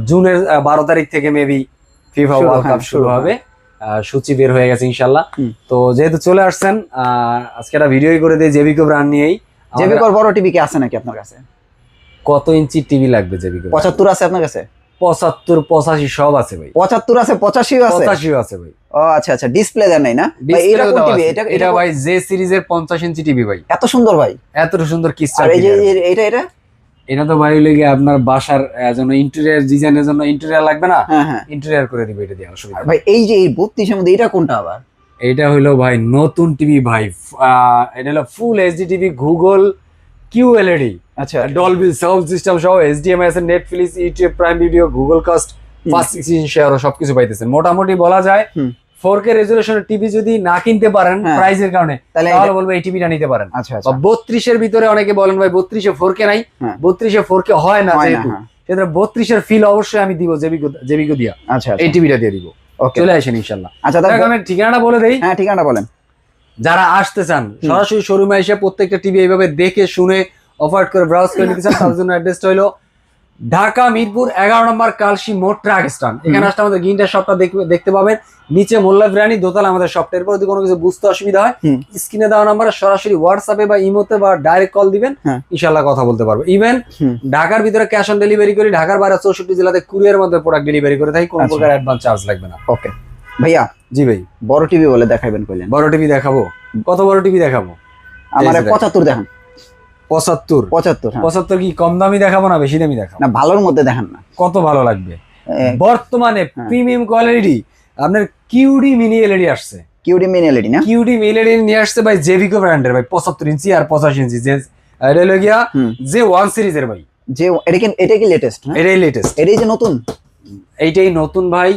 জুনের 12 তারিখ থেকে মেবি ফিফা ওয়ার্ল্ড কাপ শুরু হবে। সূচি বের হয়ে গেছে ইনশাল্লাহ। তো যেহেতু চলে আসছেন, আজকে একটা ভিডিওই করে দিই জেবিকো ব্র্যান্ড নিয়েই। জেবিকোর বড় টিভি কি আছে নাকি আপনার কাছে? কত ইঞ্চি টিভি লাগবে জেবিকো? 75 আছে আপনার কাছে? 75 85 সব আছে ভাই। 75 আছে, 85 আছে? 85 আছে ভাই। ও আচ্ছা আচ্ছা, ডিসপ্লে দেন নাই না ভাই? এটা কোন টিভি? এটা ভাই জে সিরিজের 50 ইঞ্চি টিভি ভাই। এত সুন্দর ভাই, এত সুন্দর ক্রিস্টাল। আর এই যে এটা এটা তো ভাই লেগে আপনার বাসার জন্য ইন্টেরিয়র ডিজাইনের জন্য ইন্টেরিয়র লাগবে না? হ্যাঁ হ্যাঁ, ইন্টেরিয়র করে দিবে এটা দিয়ে, অসুবিধা ভাই। এই যে এই 32 এর মধ্যে এটা কোনটা আবার? এটা হইলো ভাই নতুন টিভি ভাই। এটা হলো full HD TV, Google QLED, আচ্ছা, ডলবি সাউন্ড সিস্টেম সহ, এইচডিএমআই আছে, Netflix, YouTube, Prime Video, Google Cast, ফাস্ট সিজন শেয়ার সবকিছু পাইতেছেন। মোটামুটি বলা যায় 4K রেজোলিউশনের টিভি যদি না কিনতে পারেন প্রাইসের কারণে, তাহলে বলবো এই টিভিটা নিতে পারেন। আচ্ছা আচ্ছা, 32 এর ভিতরে অনেকে বলেন ভাই 32 এ 4K নাই, 32 এ 4K হয় না, যেহেতু সেটা 32 এর ফিল অবশ্যই আমি দিব জেবিকো দিয়া। আচ্ছা, এই টিভিটা দিয়ে দিব। চলে আসেন ইনশাআল্লাহ। আচ্ছা, আমি ঠিকানাটা বলে দেই। হ্যাঁ, ঠিকানাটা বলেন। যারা আসতে চান সরাসরি শোরুমে এসে প্রত্যেকটা টিভি এইভাবে দেখে শুনে অফার করে ব্রাউজ করে নিতে চান, তার জন্য অ্যাড্রেসটা হলো ঢাকা মিরপুর 11 নম্বর কালসি মোড় ট্রাক স্ট্যান্ড। এখানে আসলে আমাদের গিন্টার শপটা দেখতে পাবেন, নিচে মোল্লা বিরিয়ানি, দোতলা আমাদের শপটা। এরপর যদি কোনো কিছু বুঝতে অসুবিধা হয় স্ক্রিনে দেওয়া নাম্বারে সরাসরি হোয়াটসঅ্যাপে বা ইমোতে বা ডাইরেক্ট কল দিবেন, ইনশাআল্লাহ কথা বলতে পারবো। ইভেন ঢাকার ভিতরে ক্যাশ অন ডেলিভারি করি, ঢাকার বাইরে 64 জেলাতে কুরিয়ার মধ্যে প্রোডাক্ট ডেলিভারি করে থাকি, কোনো প্রকার অ্যাডভান্স চার্জ লাগবে না। ওকে ভাইয়া। জি ভাই, বড় টিভি বলে দেখাবেন কইলেন? বড় টিভি দেখাবো। কত বড় টিভি দেখাবো? আমারে 75 দেখান। 75 কি কম দামি দেখাবো না বেশি দামি দেখাবো? না, ভালোর মধ্যে দেখান না। কত ভালো লাগবে? বর্তমানে প্রিমিয়াম কোয়ালিটি আপনার কিউডি মিনি এলইডি আসছে। কিউডি মিনি এলইডি না? কিউডি মিনি এলইডি নিয়ে আসছে ভাই জেবিকো ব্র্যান্ডের ভাই, 75 ইঞ্চি আর 85 ইঞ্চি। যে এটা হলো গিয়া যে 1 সিরিজের ভাই। যে এটা কি লেটেস্ট না? এটাই লেটেস্ট, এটাই যে নতুন। এইটাই নতুন ভাই।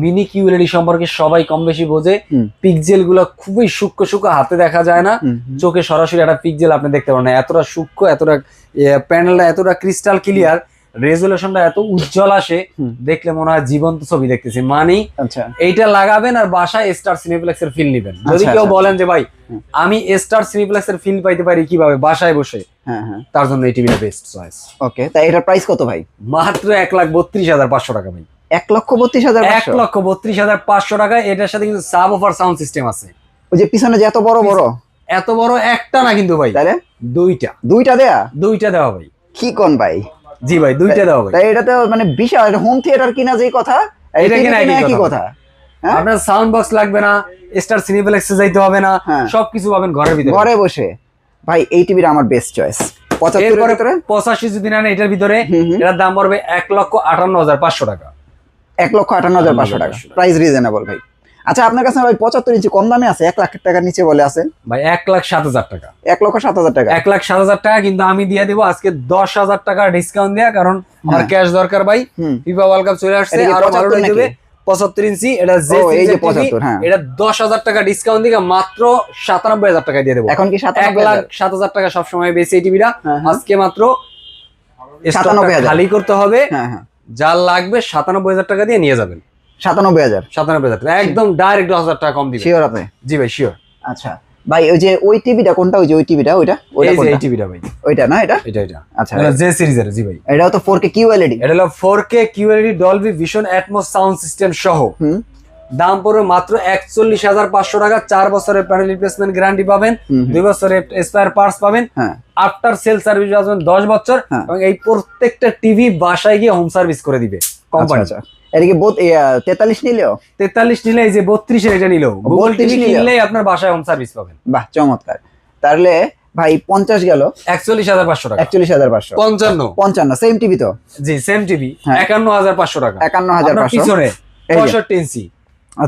মিনি কিউএলইডি সম্পর্কে সবাই কম বেশি বোঝে। পিক্সেল গুলো খুবই সূক্ষ্ম হাতে দেখা যায় না, চোখে সরাসরি একটা পিক্সেল আপনি দেখতে পারেন না। এতটা সূক্ষ্ম, এতটা প্যানেলটা এতটা ক্রিস্টাল ক্লিয়ার, রেজুলেশনটা এত উজ্জ্বল আসে, দেখলে মনে হয় জীবন্ত ছবি দেখতেছি। মানে এইটা লাগাবেন আর বাসায় স্টার সিনেপ্লেক্স এর ফিল নেবেন। যদি কেউ বলেন যে ভাই আমি স্টার সিনেপ্লেক্স এর ফিল পাইতে পারি কিভাবে বাসায় বসে, তার জন্য এই টিভিটা বেস্ট চয়েস। ওকে, তাই এটার প্রাইস কত ভাই? মাত্র 1,32,500 টাকা ভাই। 1,32,500? 1,32,500 টাকা। এটার সাথে কিন্তু সাব অফার সাউন্ড সিস্টেম আছে। ওই যে পিছনে যে এত বড় একটা না কিন্তু ভাই, তাহলে দুইটা দেওয়া ভাই। কি কোন ভাই? জি ভাই, দুইটা দেওয়া ভাই। তাই এটা তো মানে বিশাল হোম থিয়েটার কিনা যেই কথা, এটা কিনা একই কথা। আপনার সাউন্ড বক্স লাগবে না, স্টার সিনেপ্লেক্সে যাইতে হবে না, সবকিছু পাবেন ঘরের ভিতরে, ঘরে বসে। ভাই এই টিভিটা আমার বেস্ট চয়েস। 85 যদি নেন এটার ভিতরে, এটার দাম পড়বে 1,58,500 টাকা। 1,58,500 টাকা, প্রাইস রিজনেবল ভাই। আচ্ছা, আপনার কাছে ভাই 75 ইঞ্চি কম দামে আছে? 1 লাখ টাকার নিচে বলে আছে ভাই? 1,07,000 টাকা। 1,07,000 টাকা? 1,07,000 টাকা কিন্তু আমি দিয়ে দেবো আজকে 10,000 টাকা ডিসকাউন্ট দেয়া, কারণ আমার ক্যাশ দরকার ভাই। ফিফা ওয়ার্ল্ড কাপ চলে আসছে, আরো ভালো দেবে। 75 ইঞ্চি এটা যে 75, এটা 10,000 টাকা ডিসকাউন্ট দিয়ে মাত্র 97,000 টাকা দিয়ে দেবো। এখন কি 1,07,000 টাকা সবসময় বেশি এই টিভিটা, আজকে মাত্র 97,000 খালি করতে হবে। যা লাগবে 97,000 টাকা দিয়ে নিয়ে যাবেন। 97,000 টাকা একদম ডাইরেক্ট 10,000 টাকা কম দিবেন। শিওর আপনি? জি ভাই, শিওর। আচ্ছা ভাই, ওই যে ওই টিভিটা কোনটা? ওই যে ওই টিভিটা, ওইটা এই টিভিটা ভাই, ওইটা না? এটা। আচ্ছা, এটা জে সিরিজের। জি ভাই, এটাও তো 4K QLED? এটা হলো 4K QLED Dolby vision atoms sound system সহ। দাম পড়বে মাত্র 41,500 টাকা। 4 বছরের প্যানেল রিপ্লেসমেন্ট গ্যারান্টি পাবেন, 2 বছরের স্পেয়ার পার্টস পাবেন, আফটার সেল সার্ভিস আসবেন 10 বছর, এবং এই প্রত্যেকটা টিভি বাসায় গিয়ে হোম সার্ভিস করে দিবে কোম্পানি। এটা কি 43 নিলেও? 43 নিলে, এই যে 32 এর এটা নিলেও, গুগল টিভি নিলেই আপনার বাসায় হোম সার্ভিস পাবেন। বাহ, চমৎকার। তাহলে ভাই 50 গেল 41,500 টাকা। 41,500? 55 সেম টিভি তো? জি, সেম টিভি 51,500 টাকা। 51,500 পিছনে 65 ইঞ্চি,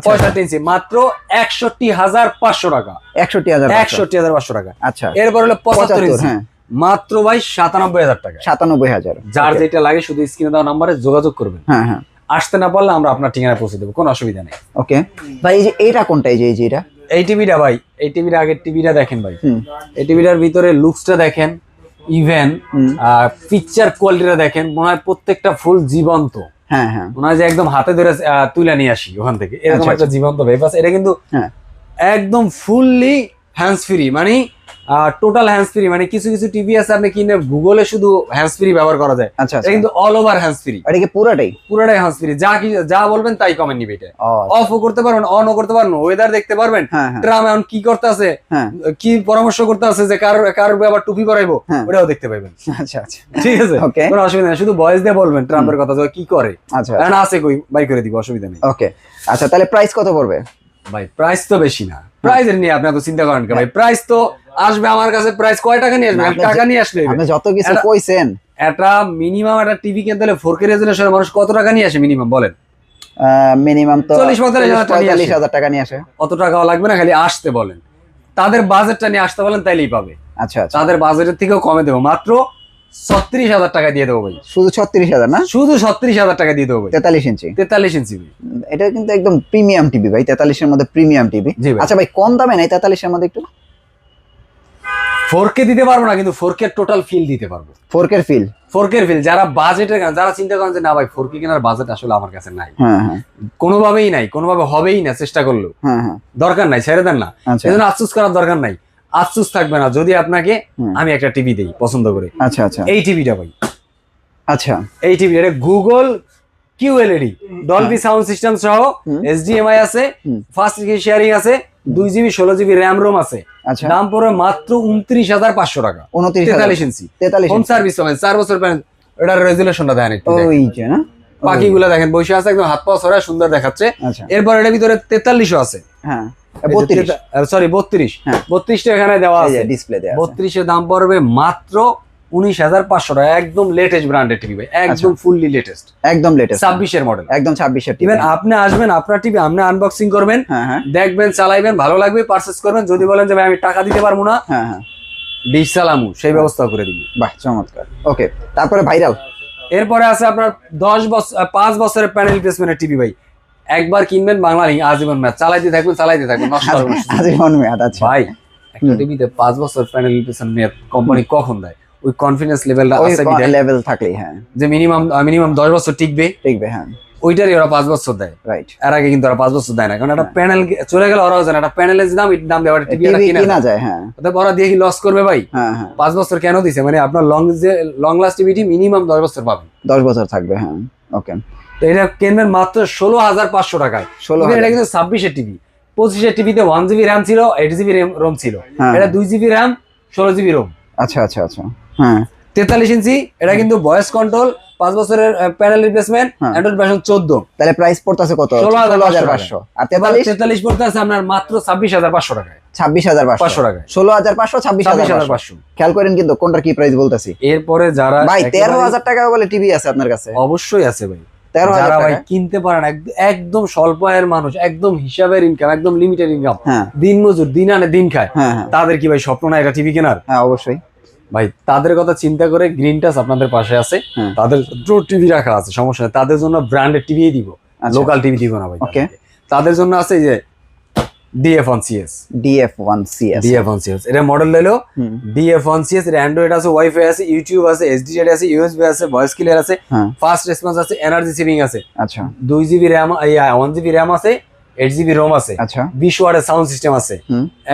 65 ইঞ্চি মাত্র 61,500 টাকা। 61,500 টাকা। আচ্ছা, এরপর হলো 75 ইঞ্চি, মাত্র ভাই 97,000 টাকা। 97,000। যার যেটা লাগে শুধু স্ক্রিনে দেওয়া নম্বরে যোগাযোগ করবেন। আসতে না পারলে আমরা আপনার ঠিকানায় পৌঁছে দেবো, কোনো অসুবিধা নেই। ওকে ভাই, এই যে এইটা কোনটা? এই যে এটা, এই টিভিটা ভাই, এই টিভিটা আগের টিভিটা দেখেন ভাই, এই টিভিটার ভিতরে লুকসটা দেখেন, ইভেন পিকচার কোয়ালিটিটা দেখেন, মনে হয় প্রত্যেকটা ফুল জীবন্ত। মনে হয় যে একদম হাতে ধরে তুলে নিয়ে আসি ওখান থেকে, এরকম একটা জীবন্ত ভাই। এটা কিন্তু একদম ফুললি হ্যান্ডস ফ্রি, মানে টোটাল হ্যান্ডস ফ্রি, মানে কিছু কিছু টিভি আছে আপনি কিনে গুগলে শুধু হ্যান্ডস ফ্রি ব্যবহার করা যায়, আচ্ছা এটা কিন্তু অল ওভার হ্যান্ডস ফ্রি। এটা কি পুরোটাই হ্যান্ডস ফ্রি, যা বলবেন তাই কমেন্ট নিবে। এটা অফও করতে পারবেন, অনও করতে পারবেন, ওয়েদার দেখতে পারবেন, ট্রাম এখন কি করতে আছে, কি পরামর্শ করতে আছে, যে কার আবার টুপি পরাইবো ওটাও দেখতে পাবেন। আচ্ছা আচ্ছা, ঠিক আছে, কোনো অসুবিধা নেই, শুধু ভয়েস দিয়ে বলবেন ট্রাম্পের কথা কি করে। আচ্ছা আছে কই বাই করে দিব, অসুবিধা নেই। ওকে আচ্ছা, তাহলে প্রাইস কত পড়বে ভাই? প্রাইস তো বেশি না, প্রাইসের নিয়ে আপনি এত চিন্তা করেন কেন ভাই? প্রাইস তো আসবে আমার কাছে, প্রাইস কয় টাকা নিয়ে আসবে? টাকা নিয়ে আসলে আপনি যত কিছু কইছেন, একটা মিনিমাম একটা টিভি কিনতে হলে 4K রেজোলিউশনের মানুষ কত টাকা নিয়ে আসে মিনিমাম বলেন? মিনিমাম তো 40-45,000 টাকা নিয়ে আসে। অত টাকাও লাগবে না, খালি আসতে বলেন, তাদের বাজেটটা নিয়ে আসতে বলেন, তাইলেই পাবে। আচ্ছা আচ্ছা, তাদের বাজেটের থেকেও কমে দেবো, মাত্র 36,000 টাকা দিয়ে দেবো ভাই। শুধু 36,000 না? শুধু 36,000 টাকা দিয়ে দেবো ভাই। 43 ইঞ্চি 43 ইঞ্চি এটা কিন্তু একদম প্রিমিয়াম টিভি ভাই, 43 এর মধ্যে প্রিমিয়াম টিভি। আচ্ছা ভাই, কম দামে নাই 43 এর মধ্যে একটু? 4K দিতে পারবো না, কিন্তু 4K টোটাল ফিল দিতে পারবো। 4K ফিল, 4K ফিল যারা বাজেটের, যারা চিন্তা করেন যে না ভাই 4K কেনার বাজেট আসলে আমার কাছে নাই, হ্যাঁ হ্যাঁ, কোনোভাবেই নাই, কোনোভাবে হবেই না, চেষ্টা করলেও হ্যাঁ হ্যাঁ, দরকার নাই, ছেড়ে দেন না। আচ্ছা এজন্য আফসোস করার দরকার নাই, আফসোস থাকবে না যদি আপনাকে আমি একটা টিভি দেই পছন্দ করে। আচ্ছা আচ্ছা, এই টিভিটা ভাই, আচ্ছা এই টিভি, এটা Google QLED Dolby sound system সহ HDMI আছে, ফাস্ট শেয়ারিং আছে, 2GB 16GB র্যাম রোম আছে। আচ্ছা, দাম পড়বে মাত্র 29,500 টাকা। 43 ইঞ্চি 43 হোম সার্ভিস পাবেন, 4 বছর পাবেন। এটার রেজুলেশনটা দেখেন একটু, ওই যে না, পাখিগুলো দেখেন বসে আছে, একদম হাত পা ছড়া সুন্দর দেখাচ্ছে। আচ্ছা, এরপর এটার ভিতরে 43ও আছে, হ্যাঁ 32, সরি 32, হ্যাঁ 32টা এখানে দেওয়া আছে, ডিসপ্লে দেওয়া আছে। 32 এর দাম পড়বে মাত্র 19,500 টাকা। একদম লেটেস্ট ব্র্যান্ডের টিভি ভাই, একদম ফুললি লেটেস্ট, একদম লেটেস্ট 26 এর মডেল, একদম 26 এর টিভি। ইভেন আপনি আসবেন, আপনার টিভি আপনি আনবক্সিং করবেন, হ্যাঁ হ্যাঁ, দেখবেন, চালাইবেন, ভালো লাগবে, পারচেজ করবেন। যদি বলেন যে ভাই আমি টাকা দিতে পারবো না, হ্যাঁ হ্যাঁ, ডিশ চালামু, সেই ব্যবস্থা করে দিব। বাহ চমৎকার। ওকে, তারপরে ভাইরাল, এরপরে আছে আপনার 5 বছরের প্যানেল রিপ্লেসমেন্টের টিভি ভাই, একবার কিনবেন বাংলা আজীবন ম্যাচ, চালাইতে থাকবেন, নষ্ট হবে না। আজীবন মেয়াদ। আচ্ছা ভাই, একটা টিভিতে 5 বছর প্যানেল রিপ্লেসমেন্ট মেয়াদ কোম্পানি কখন দেয়? ওই কনফিডেন্স লেভেলটা আছে, লেভেল থাকলেই, হ্যাঁ, যে মিনিমাম 10 বছর টিকবে, হ্যাঁ, ওইটারই ওরা 5 বছর দেয়। রাইট, এর আগে কিন্তু ওরা 5 বছর দেয় না, কারণ একটা প্যানেল চলে গেলে ওরাও জানে একটা প্যানেলের দাম, এর দাম দেওয়ার টিভি কিনা যায়। হ্যাঁ, ওরা দিয়ে কি লস করবে ভাই? হ্যাঁ হ্যাঁ, 5 বছর কেন দিছে? মানে আপনার লং লাস্ট টিভিটি মিনিমাম 10 বছর পাবেন, 10 বছর থাকবে। হ্যাঁ, ওকে, তো এটা কিনবেন মাত্র 16,500 টাকায়। 16,000, এটা কিন্তু 26 এর টিভি, 25 এর টিভিতে 1GB র্যাম ছিল, 8GB রোম ছিল, হ্যাঁ, এটা 2GB র্যাম 16GB রোম। আচ্ছা আচ্ছা আচ্ছা, হ্যাঁ 43 ইঞ্চি, এটা কিন্তু ভয়েস কন্ট্রোল, 5 বছরের প্যানেল রিপ্লেসমেন্ট, অ্যান্ড্রয়েড ভার্সন 14। তাহলে প্রাইস পড়তেছে কত? 16,500। আর 43 পড়তে আছে আপনার মাত্র 26,500 টাকায়। 26,500 টাকায়, 16,500, 26,500। খেয়াল করেন কিন্তু কোনটার কি প্রাইস বলতেছি। এরপরে যারা ভাই 13,000 টাকা বলে টিভি আছে আপনার কাছে? অবশ্যই আছে ভাই, 13,000 যারা ভাই টাকা কিনতে পারেন, একদম স্বল্প আয়ের মানুষ, একদম হিসাবের ইনকাম, একদম লিমিটেড ইনকাম, হ্যাঁ, দিন মজুর, দিন আনে দিন খায়, হ্যাঁ হ্যাঁ, তাদের কি ভাই স্বপ্ন না এটা টিভি কেনার? হ্যাঁ অবশ্যই ভাই, তাদের কথা চিন্তা করে গ্রিন টাচ আপনাদের পাশে আছে, হ্যাঁ। তাদের টিভি রাখা আছে, সমস্যা নেই, তাদের জন্য ব্র্যান্ডেড টিভি দিব, লোকাল টিভি দিব না ভাই। ওকে, তাদের জন্য আছে এই যে DF1CS, এটা মডেল হলো DF1CS, এর অ্যান্ড্রয়েড আছে, ওয়াইফাই আছে, ইউটিউব আছে, SDHD আছে, USB আছে, ভয়েস ক্লিয়ার আছে, ফাস্ট রেসপন্স আছে, এনার্জি সেভিং আছে। আচ্ছা, 2GB র্যাম, 1GB র্যাম আছে, 8GB রোম আছে, আচ্ছা, 20 ওয়াটের সাউন্ড সিস্টেম আছে,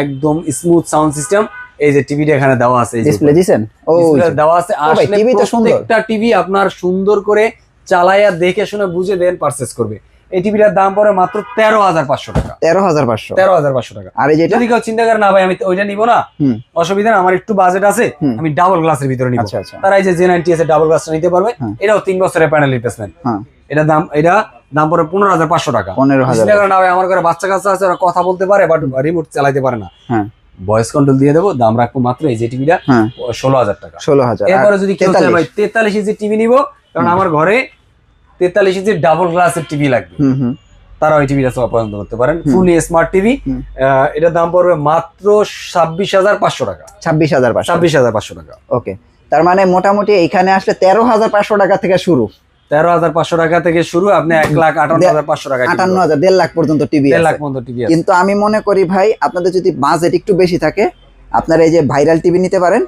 একদম স্মুথ সাউন্ড সিস্টেম। এই যে টিভিটা এখানে দেওয়া আছে, ডিসপ্লে দিবেন, ও দেওয়া আছে। আসলে প্রত্যেকটা টিভি আপনার সুন্দর করে চালায়া দেখে শুনে বুঝে দেন পারচেজ করবে। এই টিভিটার দাম পড়ে মাত্র 13,500 টাকা। 13,500 টাকা। আর এই যেটা যদি কেউ চিন্তা করে না ভাই আমি ওইটা নিব না, অসুবিধা না, আমার একটু বাজেট আছে, আমি ডাবল গ্লাসের ভিতরে নিব, আচ্ছা আচ্ছা, তারা এই যে J90S এর ডাবল গ্লাসটা নিতে পারবে। এটাও 3 বছরের প্যানেল রিপ্লেসমেন্ট। এটা দাম পড়ে 15,500 টাকা। 15,000 টাকা না ভাই, আমার ঘরে বাচ্চা কাচ্চা আছে, ওরা কথা বলতে পারে বাট রিমোট চালাতে পারে না, ভয়েস কন্ট্রোল দিয়ে দেবো, দাম রাখবো মাত্র এই যে টিভিটা 16,000 টাকা। 16,000। এরপরে যদি কেউ চায় ভাই 43 ইঞ্চি টিভি নিব, কারণ আমার ঘরে 43 ইঞ্চি ডাবল গ্লাসের টিভি লাগবে, তারা ওই টিভিটা পছন্দ করতে পারেন, ফুলি স্মার্ট টিভি। এটার দাম পড়বে মাত্র 26,500 টাকা। 26,500 টাকা। ওকে, তার মানে মোটামুটি এখানে আসলে 13,500 টাকা থেকে শুরু, 13,500 টাকা থেকে শুরু, আপনি 1,58,500 টাকা, 58,000, 1.5 লাখ পর্যন্ত টিভি আছে। 1.5 লাখ পর্যন্ত টিভি আছে। কিন্তু আমি মনে করি ভাই, আপনাদের যদি বাজেট একটু বেশি থাকে, আপনারা এই যে ভাইরাল টিভি নিতে পারেন,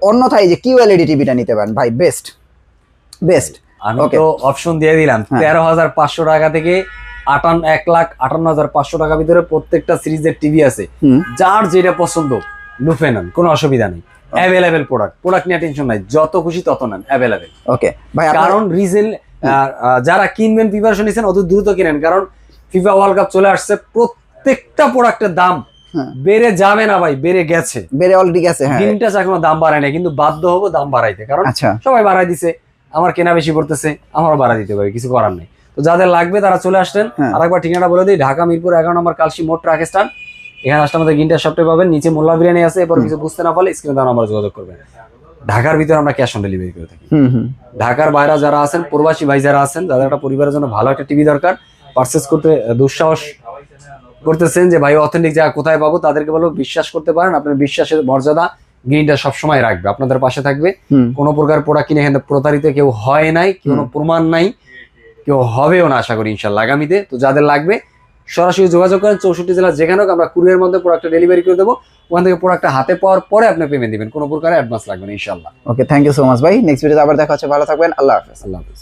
অন্যথায় এই যে QLED টিভিটা নিতে পারেন ভাই, বেস্ট। আমি তো অপশন দিয়ে দিলাম 13,500 টাকা থেকে 1,58,500 টাকার ভিতরে প্রত্যেকটা সিরিজের টিভি আছে, যার যেটা পছন্দ লুফে নেন, কোনো অসুবিধা নেই। অ্যাভেলেবেল প্রোডাক্ট নিয়ে টেনশন নাই, যত খুশি তত নেন, অ্যাভেলেবেল। ওকে ভাই, কারণ রিজেল যারা কিনবেন প্রিপারেশন নিচ্ছেন অত দ্রুত কিনেন, কারণ ফিফা ওয়ার্ল্ড কাপ চলে আসছে, প্রত্যেকটা প্রোডাক্টের দাম বেড়ে যাবে না ভাই, বেড়ে গেছে, বেড়ে অলরেডি গেছে। হ্যাঁ, গ্রিনটাচ এখনো দাম বাড়ায় না, কিন্তু বাধ্য হবো দাম বাড়াইতে, কারণ আচ্ছা সবাই বাড়াই দিছে, আমার কেনা বেশি পড়তেছে, আমারও বাড়াই দিতে পারি, কিছু করার নেই। তো যাদের লাগবে তারা চলে আসতেন। আরেকবার ঠিকানা বলে দিই, ঢাকা মিরপুর 11 নম্বর কালসি মোড় ট্রাক স্ট্যান্ড, এখানে আসলে আমাদের গ্রিনটাচ শপটা পাবেন, নিচে মোল্লা বিরিয়ানি আছে। এরপর কিছু বুঝতে না পারলে স্ক্রিনে দেওয়া নাম্বারে যোগাযোগ করবেন। ঢাকার ভিতরে আমরা ক্যাশ অন ডেলিভারি করে থাকি। ঢাকার বাইরে যারা আছেন, প্রবাসী ভাই যারা আছেন, যাদের একটা পরিবারের জন্য ভালো একটা টিভি দরকার, পারচেস করতে দুঃসাহস করতেছেন যে ভাই অথেন্টিক জায়গা কোথায় পাবো, তাদেরকে বলবো বিশ্বাস করতে পারেন, আপনার বিশ্বাসের মর্যাদা গ্রিনটা সবসময় রাখবে, আপনাদের পাশে থাকবে। কোনো প্রকার প্রোডাক্ট কিনে এখানে প্রতারিত কেউ হয় নাই, কোনো প্রমাণ নাই, কেউ হবেও না আশা করি ইনশাল্লাহ আগামীতে। তো যাদের লাগবে সরাসরি যোগাযোগ করেন, 64 জেলা যেখানে হোক, আমরা কুরিয়ার মধ্যে প্রোডাক্টটা ডেলিভারি করে দেবো। ওখান থেকে প্রোডাক্টটা হাতে পাওয়ার পরে আপনি পেমেন্ট দিবেন, কোনো প্রকার অ্যাডভান্স লাগবে না ইনশাল্লাহ। ওকে, থ্যাংক ইউ সো মাচ ভাই। নেক্সট ভিডিওতে আবার দেখা হচ্ছে, ভালো থাকবেন, আল্লাহ হাফেজ। আল্লাহ হাফেজ।